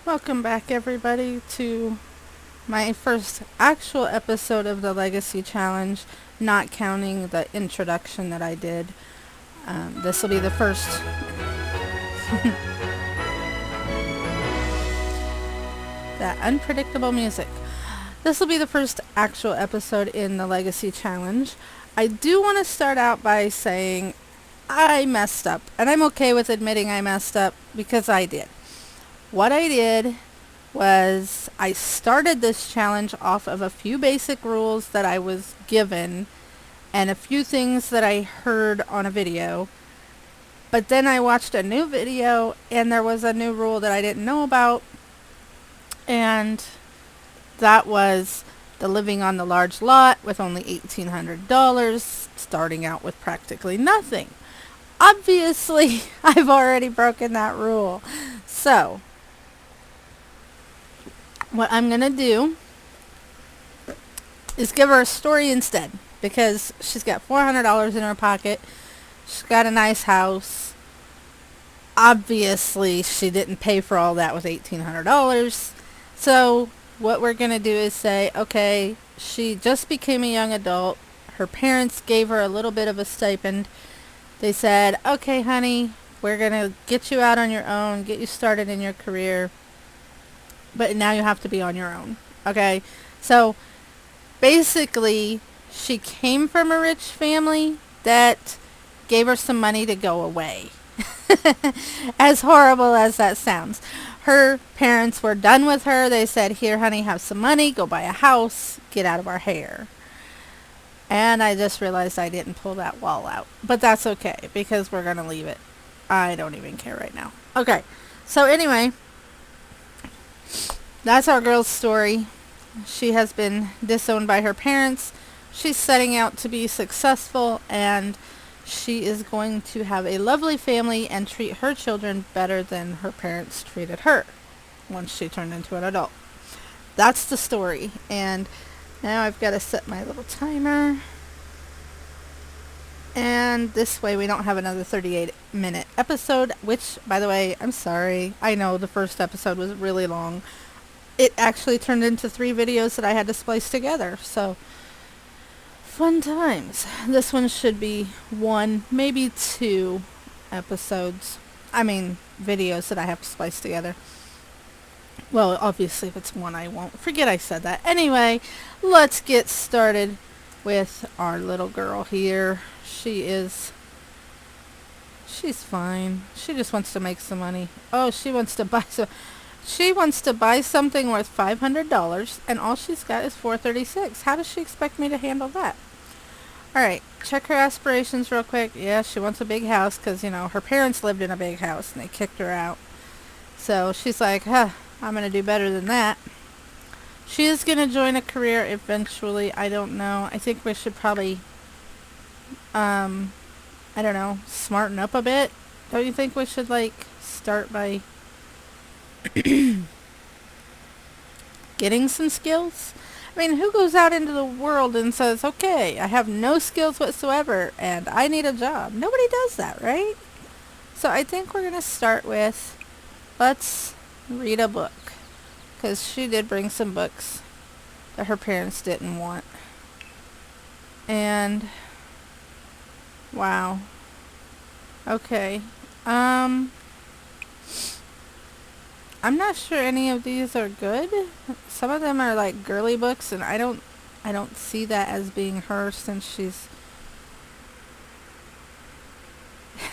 Welcome back, everybody, to my first actual episode of the Legacy Challenge, not counting the introduction that I did. This will be the first. That unpredictable music. This will be the first actual episode in the Legacy Challenge. I do want to start out by saying I messed up, and I'm okay with admitting I messed up because I did. What I did was I started this challenge off of a few basic rules that I was given and a few things that I heard on a video. But then I watched a new video and there was a new rule that I didn't know about, and that was the living on the large lot with only $1,800, starting out with practically nothing. Obviously, I've already broken that rule. So, what I'm going to do is give her a story instead, because she's got $400 in her pocket. She's got a nice house. Obviously, she didn't pay for all that with $1,800. So what we're going to do is say, okay, she just became a young adult. Her parents gave her a little bit of a stipend. They said, okay, honey, we're going to get you out on your own, get you started in your career, but now you have to be on your own. Okay? So basically, she came from a rich family that gave her some money to go away. As horrible as that sounds. Her parents were done with her. They said, here, honey, have some money, go buy a house, get out of our hair. And I just realized I didn't pull that wall out. But that's okay, because we're going to leave it. I don't even care right now. Okay, so anyway, that's our girl's story. She has been disowned by her parents. She's setting out to be successful, and she is going to have a lovely family and treat her children better than her parents treated her once she turned into an adult. That's the story. And now I've got to set my little timer. And this way we don't have another 38-minute episode, which, by the way, I'm sorry. I know the first episode was really long. It actually turned into 3 videos that I had to splice together. So, fun times. This one should be 1, maybe 2 episodes. I mean, videos that I have to splice together. Well, obviously, if it's 1, I won't. Forget I said that. Anyway, let's get started with our little girl here. She's fine. She just wants to make some money. Oh, she wants to buy something worth $500, and all she's got is $436. How does she expect me to handle that? All right, check her aspirations real quick. Yeah, she wants a big house because, her parents lived in a big house and they kicked her out. So she's like, I'm going to do better than that. She is going to join a career eventually. I don't know. I think we should probably, I don't know, smarten up a bit. Don't you think we should, start by getting some skills? I mean, who goes out into the world and says, okay, I have no skills whatsoever and I need a job? Nobody does that, right? So I think we're going to start with, let's read a book. Because she did bring some books that her parents didn't want. And, wow. Okay. I'm not sure any of these are good. Some of them are like girly books, and I don't see that as being her, since she's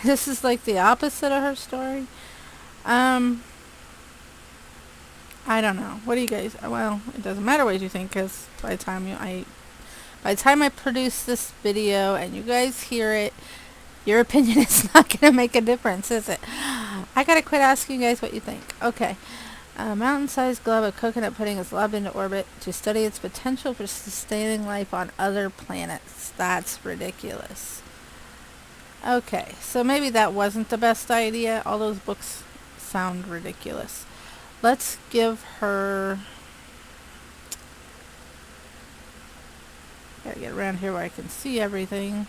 this is like the opposite of her story. I don't know. What do you guys? Well, it doesn't matter what you think, because by the time I produce this video and you guys hear it, your opinion is not going to make a difference, is it? I gotta quit asking you guys what you think. Okay. A mountain-sized globe of coconut pudding is lobbed into orbit to study its potential for sustaining life on other planets. That's ridiculous. Okay, so maybe that wasn't the best idea. All those books sound ridiculous. Let's give her... Gotta get around here where I can see everything.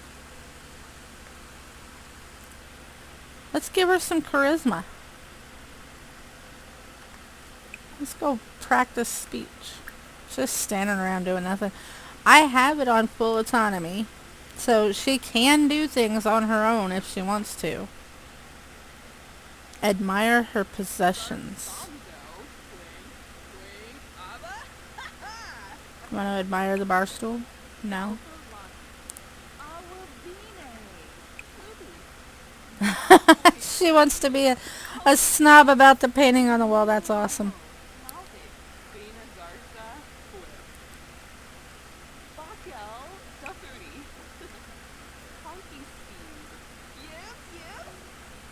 Let's give her some charisma. Let's go practice speech. Just standing around doing nothing. I have it on full autonomy, so she can do things on her own if she wants to. Admire her possessions. Want to admire the bar stool? No. She wants to be a snob about the painting on the wall. That's awesome.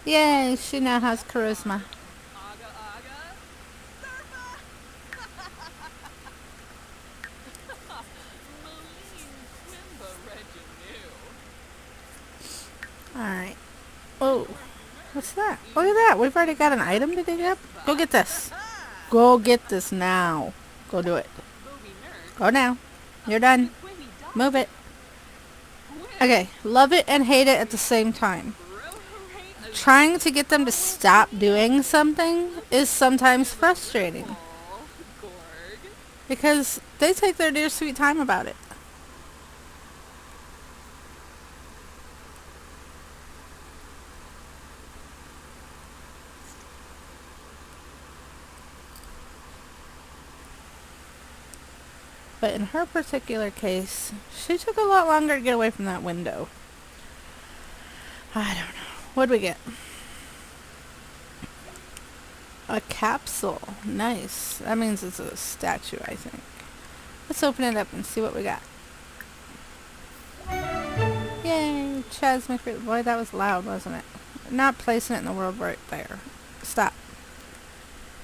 Yay, she now has charisma. Alright. Oh, what's that? Look at that. We've already got an item to dig up. Go get this. Go get this now. Go do it. Go now. You're done. Move it. Okay, love it and hate it at the same time. Trying to get them to stop doing something is sometimes frustrating. Because they take their dear sweet time about it. But in her particular case, she took a lot longer to get away from that window. I don't know. What'd we get? A capsule. Nice. That means it's a statue, I think. Let's open it up and see what we got. Yay! Chaz McPherson. Boy, that was loud, wasn't it? Not placing it in the world right there. Stop.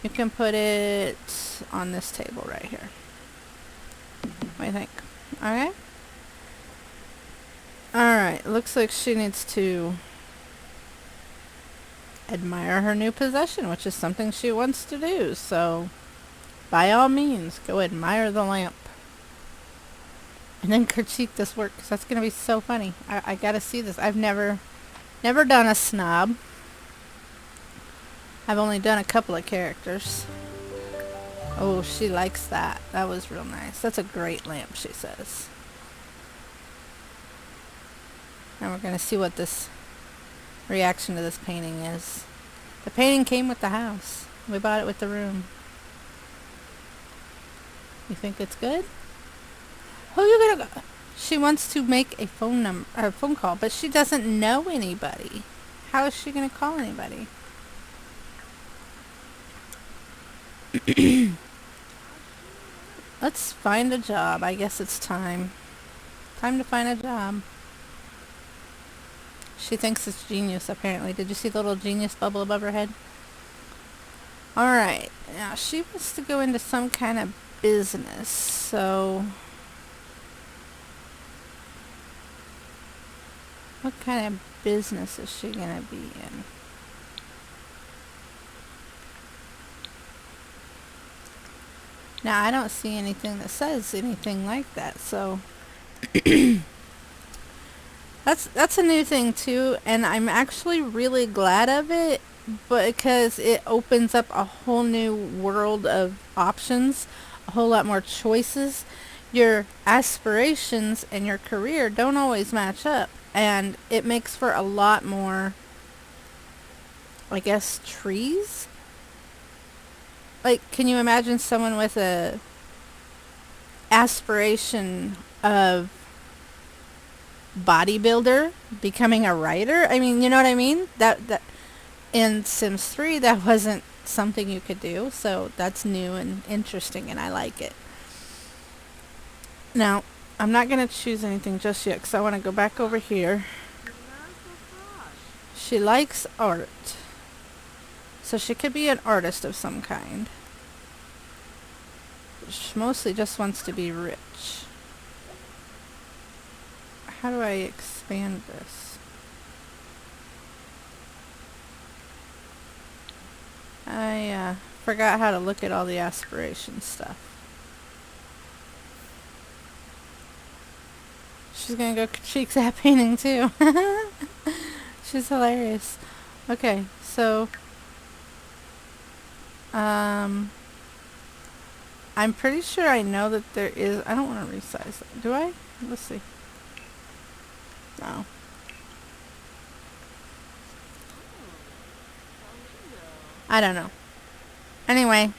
You can put it on this table right here. What do you think? Okay? Alright, looks like she needs to admire her new possession, which is something she wants to do. So, by all means, go admire the lamp. And then critique this work, because that's going to be so funny. I gotta see this. I've never done a snob. I've only done a couple of characters. Oh, she likes that. That was real nice. That's a great lamp, she says. And we're going to see what this reaction to this painting is. The painting came with the house. We bought it with the room. You think it's good? Who are you going to go? She wants to make a phone call, but she doesn't know anybody. How is she going to call anybody? Let's find a job. I guess it's time. Time to find a job. She thinks it's genius, apparently. Did you see the little genius bubble above her head? Alright. Now, she wants to go into some kind of business, so... What kind of business is she going to be in? Now, I don't see anything that says anything like that, so... That's a new thing, too, and I'm actually really glad of it, because it opens up a whole new world of options, a whole lot more choices. Your aspirations and your career don't always match up, and it makes for a lot more, I guess, trees? Like, can you imagine someone with a aspiration of bodybuilder becoming a writer? I mean, you know what I mean? That in Sims 3, that wasn't something you could do, so that's new and interesting, and I like it. Now, I'm not going to choose anything just yet, because I want to go back over here. She likes art. So she could be an artist of some kind. She mostly just wants to be rich. How do I expand this? I forgot how to look at all the aspiration stuff. She's gonna go critique that painting too. She's hilarious. Okay, so I'm pretty sure I know that there is... I don't want to resize it. Do I? Let's see. No. I don't know. Anyway.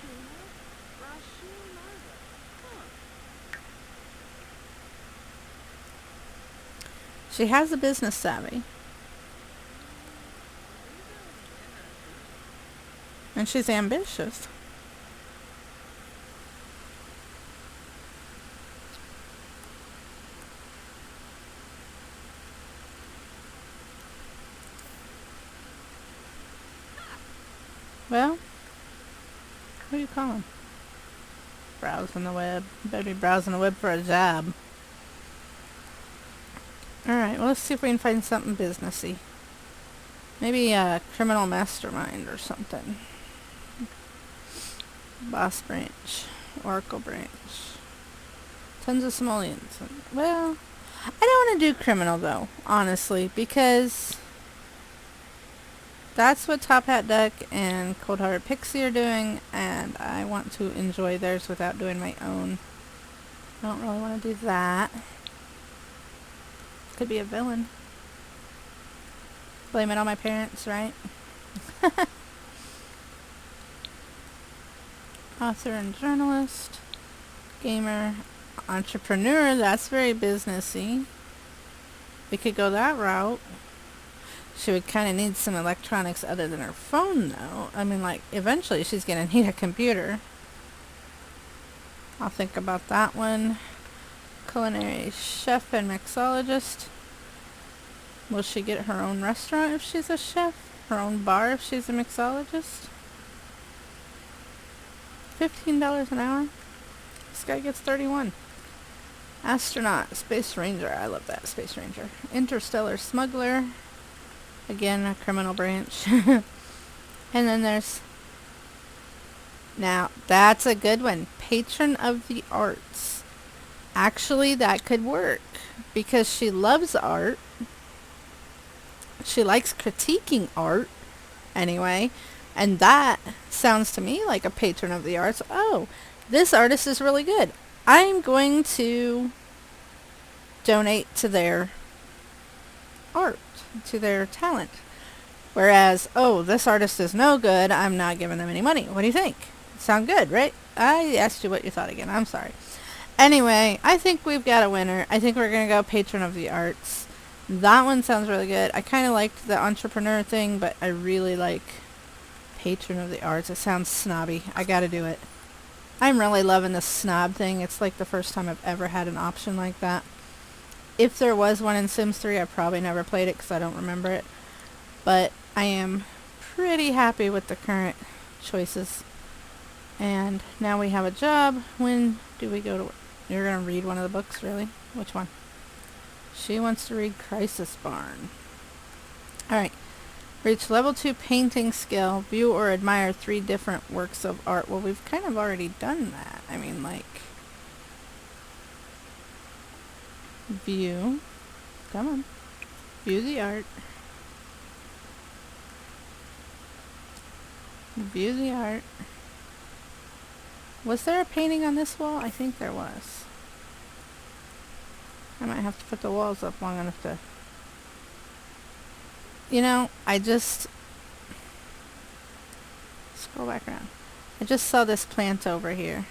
She has a business savvy. And she's ambitious. Well, what do you call him? Browsing the web. Better be browsing the web for a job. Alright, well, let's see if we can find something businessy. Maybe a criminal mastermind or something. Boss branch. Oracle branch. Tons of simoleons. Well, I don't want to do criminal, though, honestly, because that's what Top Hat Duck and Cold Hearted Pixie are doing, and I want to enjoy theirs without doing my own. I don't really want to do that. Could be a villain. Blame it on my parents, right? Author and journalist. Gamer. Entrepreneur. That's very businessy. We could go that route. She would kind of need some electronics other than her phone, though. I mean, like, eventually she's going to need a computer. I'll think about that one. Culinary chef and mixologist. Will she get her own restaurant if she's a chef? Her own bar if she's a mixologist? $15 an hour? This guy gets 31. Astronaut, Space Ranger. I love that, Space Ranger. Interstellar smuggler. Again, a criminal branch. And then there's... Now, that's a good one. Patron of the arts. Actually, that could work. Because she loves art. She likes critiquing art. Anyway. And that sounds to me like a patron of the arts. Oh, this artist is really good. I'm going to donate to their art, to their talent. Whereas, oh, this artist is no good, I'm not giving them any money. What do you think? Sound good, right? I asked you what you thought again. I'm sorry. Anyway, I think we've got a winner. I think we're going to go patron of the arts. That one sounds really good. I kind of liked the entrepreneur thing, but I really like patron of the arts. It sounds snobby. I got to do it. I'm really loving this snob thing. It's like the first time I've ever had an option like that. If there was one in Sims 3, I probably never played it because I don't remember it. But I am pretty happy with the current choices. And now we have a job. When do we go to work? You're going to read one of the books, really? Which one? She wants to read Crisis Barn. Alright. Reach level 2 painting skill. View or admire 3 different works of art. Well, we've kind of already done that. I mean, like... View. Come on. View the art. View the art. Was there a painting on this wall? I think there was. I might have to put the walls up long enough to... You know, I just... Scroll back around. I just saw this plant over here.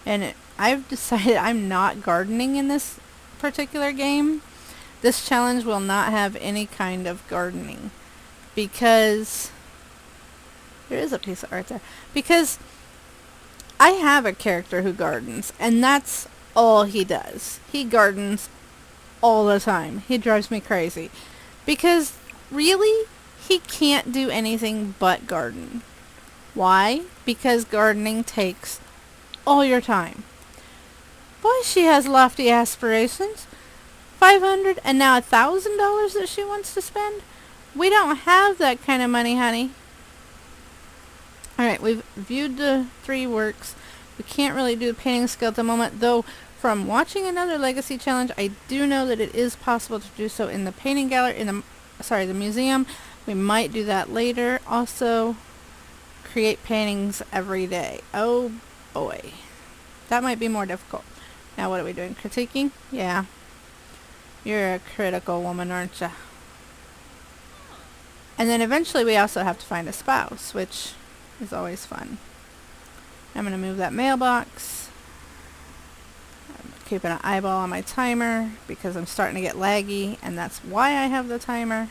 And I've decided I'm not gardening in this particular game. This challenge will not have any kind of gardening. Because... There is a piece of art there. Because I have a character who gardens. And that's all he does. He gardens all the time. He drives me crazy. Because... Really? He can't do anything but garden. Why? Because gardening takes all your time. Boy, she has lofty aspirations. $500 and now $1,000 that she wants to spend? We don't have that kind of money, honey. Alright, we've viewed the 3 works. We can't really do the painting skill at the moment, though from watching another Legacy challenge, I do know that it is possible to do so in the painting gallery, the museum. We might do that later. Also, create paintings every day. Oh boy. That might be more difficult. Now what are we doing? Critiquing? Yeah. You're a critical woman, aren't you? And then eventually we also have to find a spouse, which is always fun. I'm going to move that mailbox. I'm keeping an eyeball on my timer because I'm starting to get laggy, and that's why I have the timer.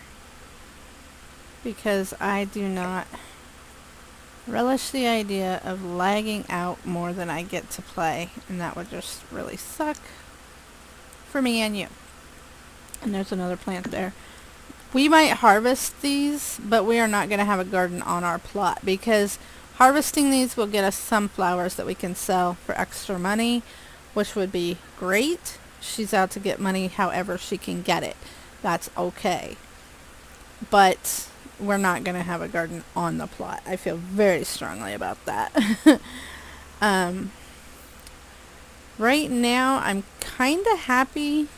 Because I do not relish the idea of lagging out more than I get to play, and that would just really suck for me and you. And there's another plant there. We might harvest these, but we are not going to have a garden on our plot because harvesting these will get us some flowers that we can sell for extra money, which would be great. She's out to get money however she can get it. That's okay. But we're not going to have a garden on the plot. I feel very strongly about that. Right now, I'm kind of happy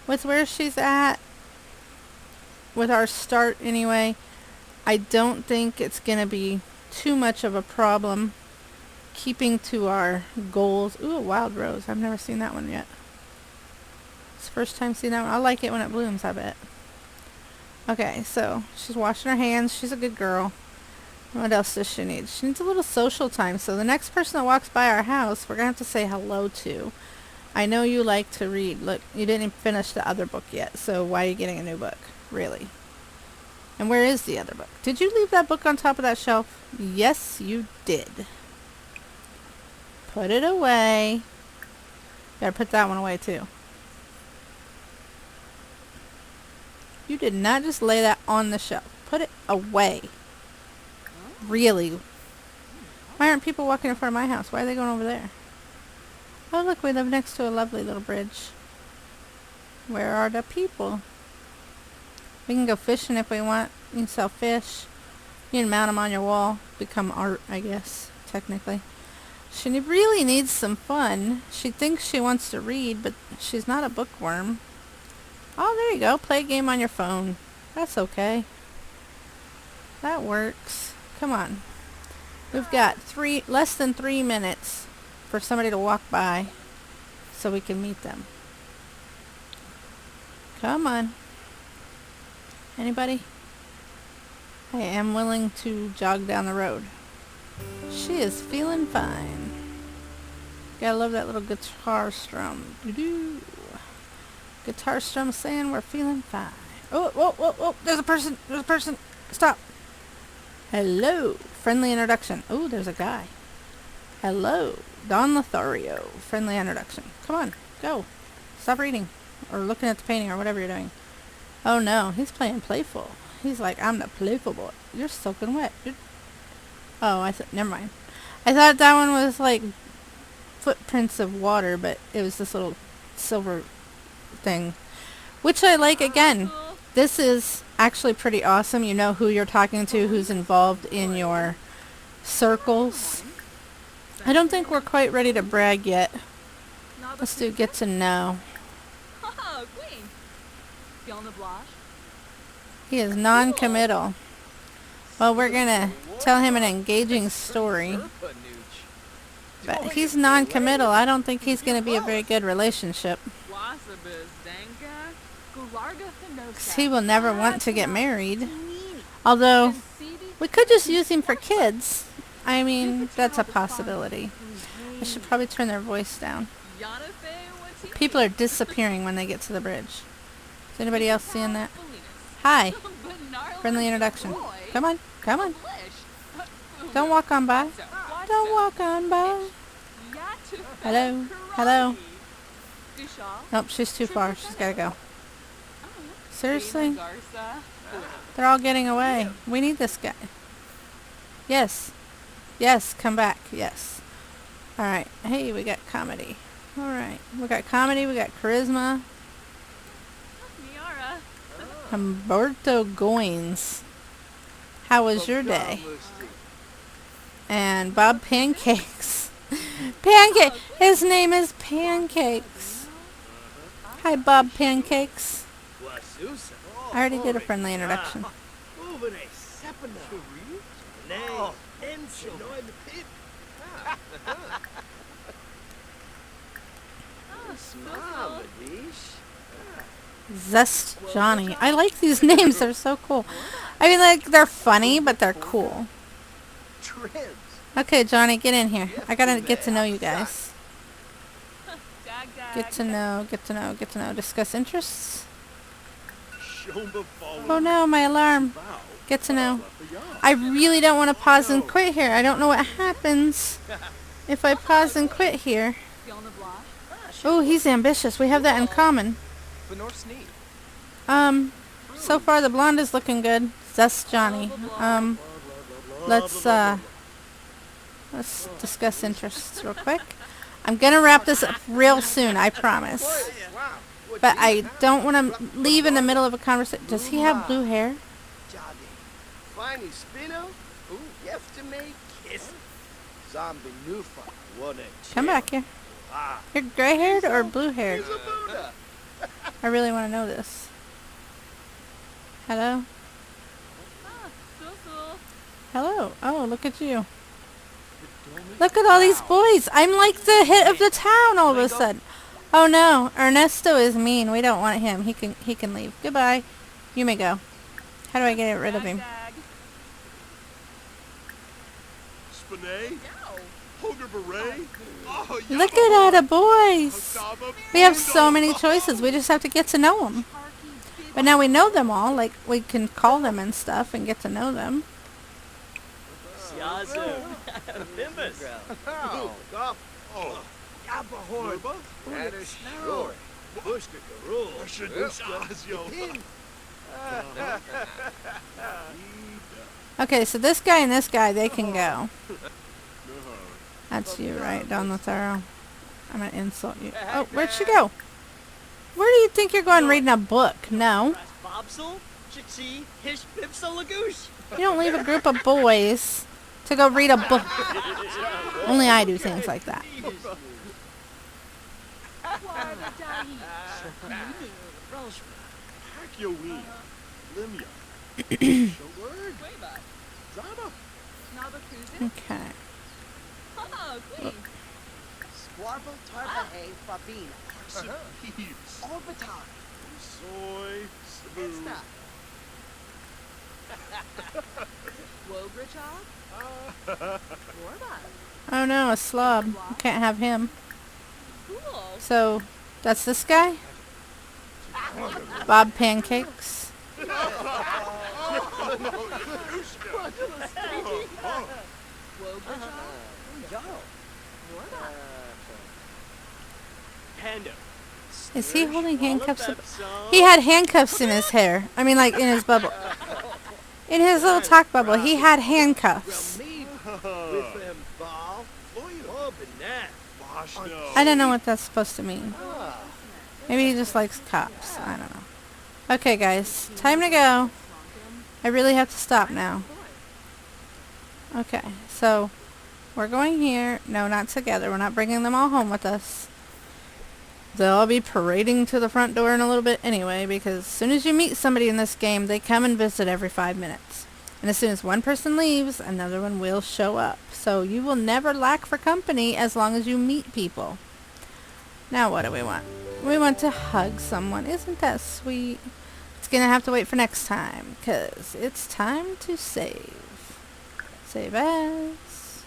with where she's at. With our start anyway. I don't think it's going to be too much of a problem keeping to our goals. Ooh, a wild rose. I've never seen that one yet. It's the first time seeing that one. I like it when it blooms, I bet. Okay, so she's washing her hands. She's a good girl. What else does she need? She needs a little social time. So the next person that walks by our house, we're going to have to say hello to. I know you like to read. Look, you didn't even finish the other book yet, so why are you getting a new book? Really? And where is the other book? Did you leave that book on top of that shelf? Yes, you did. Put it away. Gotta put that one away too. You did not just lay that on the shelf. Put it away. Really? Why aren't people walking in front of my house? Why are they going over there? Oh, look, we live next to a lovely little bridge. Where are the people? We can go fishing if we want. You can sell fish. You can mount them on your wall. Become art, I guess, technically. She really needs some fun. She thinks she wants to read, but she's not a bookworm. Oh, there you go. Play a game on your phone. That's okay. That works. Come on. We've got less than 3 minutes for somebody to walk by so we can meet them. Come on. Anybody? I am willing to jog down the road. She is feeling fine. Gotta love that little guitar strum. Doo-doo. Guitar strum saying we're feeling fine. Oh, whoa, whoa, whoa. There's a person. There's a person. Stop. Hello. Friendly introduction. Oh, there's a guy. Hello. Don Lothario. Friendly introduction. Come on. Go. Stop reading. Or looking at the painting or whatever you're doing. Oh no, he's playing playful. He's like, I'm the playful boy. You're soaking wet. Oh, never mind. I thought that one was like footprints of water, but it was this little silver thing. Which I like again. This is actually pretty awesome. You know who you're talking to, who's involved in your circles. I don't think we're quite ready to brag yet. Let's do get to know. He is non-committal. Well, we're going to tell him an engaging story. But he's non-committal. I don't think he's going to be a very good relationship. 'Cause he will never want to get married. Although, we could just use him for kids. I mean, that's a possibility. I should probably turn their voice down. People are disappearing when they get to the bridge. Is anybody else seeing that? Hi. Friendly introduction. Come on. Come on. Don't walk on by. Don't walk on by. Hello. Hello. Nope, she's too far. She's got to go. Seriously? They're all getting away. We need this guy. Yes. Yes, come back. Yes. Alright. Hey, we got comedy. Alright. We got comedy. We got charisma. Humberto Goins. How was your day? And Bob Pancakes. Pancake! His name is Pancakes. Hi, Bob Pancakes. I already did a friendly introduction. Zest Johnny. I like these names. They're so cool. I mean, like, they're funny, but they're cool. Okay, Johnny, get in here. I gotta get to know you guys. Get to know. Discuss interests. Oh no, my alarm. Get to know. I really don't want to pause and quit here. I don't know what happens if I pause and quit here. Oh, he's ambitious. We have that in common. So far the blonde is looking good. Zest Johnny. Let's discuss interests real quick. I'm gonna wrap this up real soon, I promise. But I don't want to leave in the middle of a conversation. Does he have blue hair? Come back here. You're gray-haired or blue-haired? I really want to know this. Hello? Hello. Oh, look at you. Look at all these boys. I'm like the hit of the town all of a sudden. Oh no, Ernesto is mean. We don't want him. He can leave. Goodbye. You may go. How do I get rid of him? Look at all the boys. We have so many choices. We just have to get to know them. But now we know them all. Like, we can call them and stuff and get to know them. Okay, so this guy and this guy, they can go. That's you, right, Don Lothario? I'm gonna insult you. Oh, where'd she go? Where do you think you're going reading a book? No. You don't leave a group of boys to go read a book. Only I do things like that. Okay. Oh no, a slob. You can't have him. So, that's this guy? Bob Pancakes. Is he holding handcuffs? He had handcuffs in his hair. I mean, like, in his bubble. In his little talk bubble, he had handcuffs. I don't know what that's supposed to mean. Maybe he just likes cops. I don't know. Okay, guys. Time to go. I really have to stop now. Okay, so we're going here. No, not together. We're not bringing them all home with us. They'll all be parading to the front door in a little bit anyway, because as soon as you meet somebody in this game, they come and visit every 5 minutes. And as soon as one person leaves, another one will show up. So you will never lack for company as long as you meet people. Now what do we want? We want to hug someone. Isn't that sweet? It's going to have to wait for next time, because it's time to save. Save as.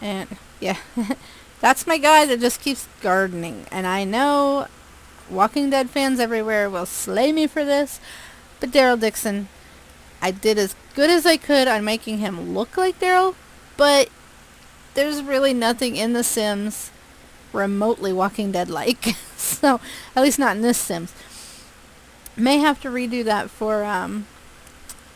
And, yeah. That's my guy that just keeps gardening. And I know Walking Dead fans everywhere will slay me for this. But Daryl Dixon, I did as good as I could on making him look like Daryl. But there's really nothing in The Sims remotely Walking Dead-like. So, at least not in this Sims. May have to redo that for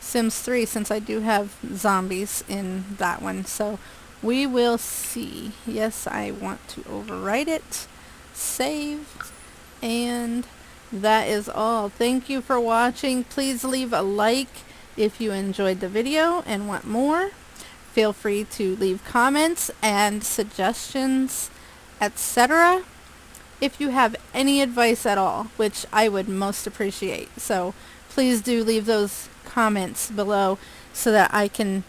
Sims 3 since I do have zombies in that one. So, we will see. Yes, I want to overwrite it. Save. And that is all. Thank you for watching. Please leave a like if you enjoyed the video and want more. Feel free to leave comments and suggestions, etc. if you have any advice at all, which I would most appreciate. So please do leave those comments below so that I can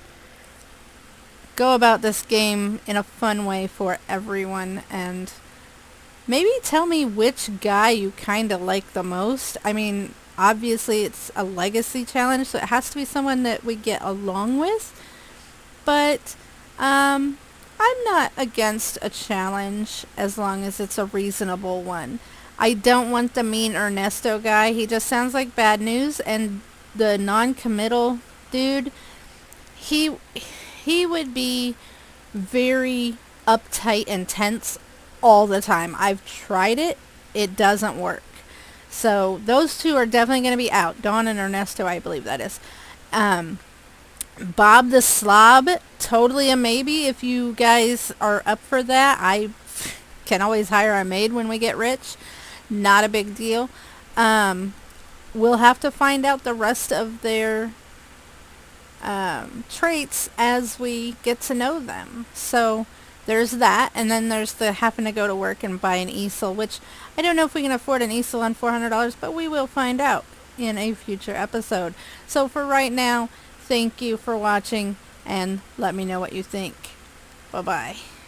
go about this game in a fun way for everyone and maybe tell me which guy you kind of like the most. I mean, obviously it's a legacy challenge, so it has to be someone that we get along with. But I'm not against a challenge as long as it's a reasonable one. I don't want the mean Ernesto guy. He just sounds like bad news. And the non-committal dude, he he would be very uptight and tense all the time. I've tried it. It doesn't work. So those two are definitely going to be out. Dawn and Ernesto, I believe that is. Um, Bob the Slob, totally a maybe if you guys are up for that. I can always hire a maid when we get rich. Not a big deal. Um, we'll have to find out the rest of their traits as we get to know them. So there's that, and then there's the happen to go to work and buy an easel, which I don't know if we can afford an easel on $400, but we will find out in a future episode. So for right now, thank you for watching, and let me know what you think. Bye-bye.